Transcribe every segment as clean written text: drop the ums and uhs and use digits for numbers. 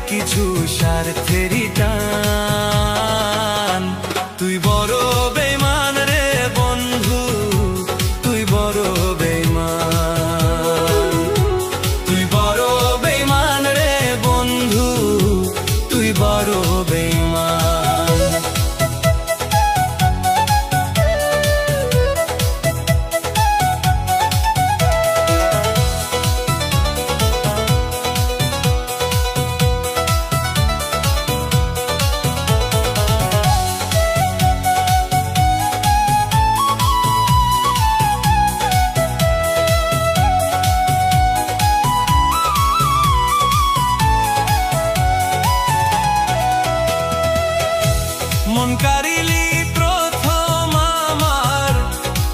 কিছু স্বার্থেরই টান। তুই বড় বেঈমান রে বন্ধু, তুই বড় বেঈমান। তুই বড় বেঈমান রে বন্ধু, তুই বড় বেঈমান। মন কারিলি প্রথম আমার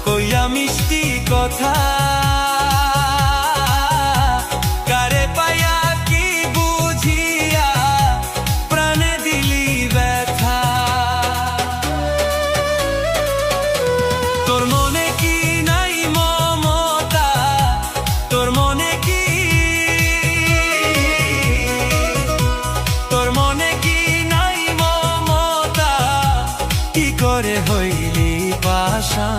কইয়া মিষ্টি কথা, কারে পায়া কি বুঝিয়া প্রাণে দিলি ব্যথা। তোর মনে কি নাই মমতা, তোর মনে কি, তোর মনে কি নাই মমতা, কি করে হইলি পাষাণ।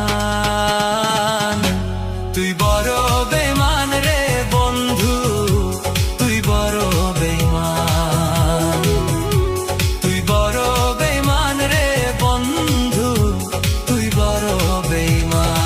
তুই বড় বেঈমান রে বন্ধু, তুই বড় বেঈমান। তুই বড় বেঈমান রে বন্ধু, তুই বড় বেঈমান।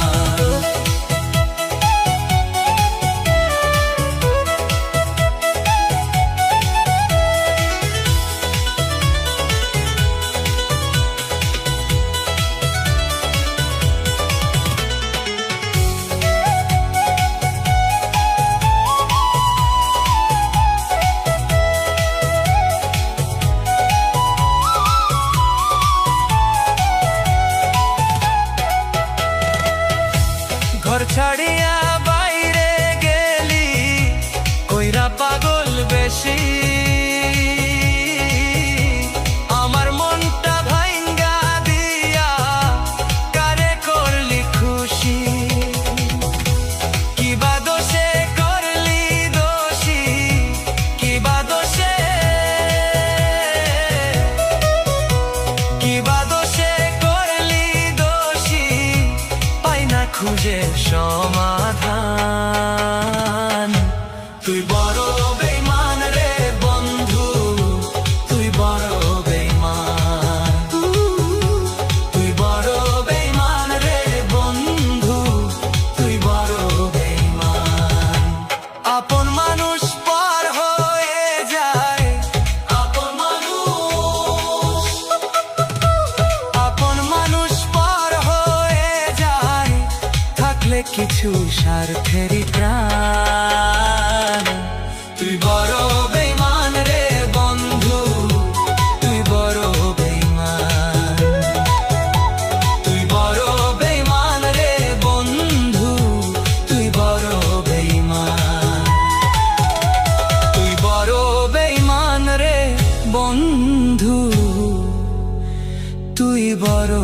ঘর ছাড়িয়া বাইরে গেলি কইরা পাগল বেশি, আমার মনটা ভাঙ্গা দিয়া কারে করলি খুশি। কিবা দোষে করলি দোষী, কিবা দোষে, কিবা দোষে করলি দোষী, পাই না খুঁজে সমাধান। তুই বড় বেঈমান রে বন্ধু, তুই বড় বেঈমান। তুই বড় বেঈমান রে বন্ধু, তুই বড় বেঈমান। আপন মানুষ পর হয়ে যায়, আপন মানুষ, আপন মানুষ পর হয়ে যায়, থাকলে কিছু স্বার্থেরই প্রাণ। তুই বড় বেঈমান রে বন্ধু, তুই বড় বেঈমান। তুই বড় বেঈমান রে বন্ধু, তুই বড় বেঈমান। তুই বড় বেঈমান রে বন্ধু, তুই বড়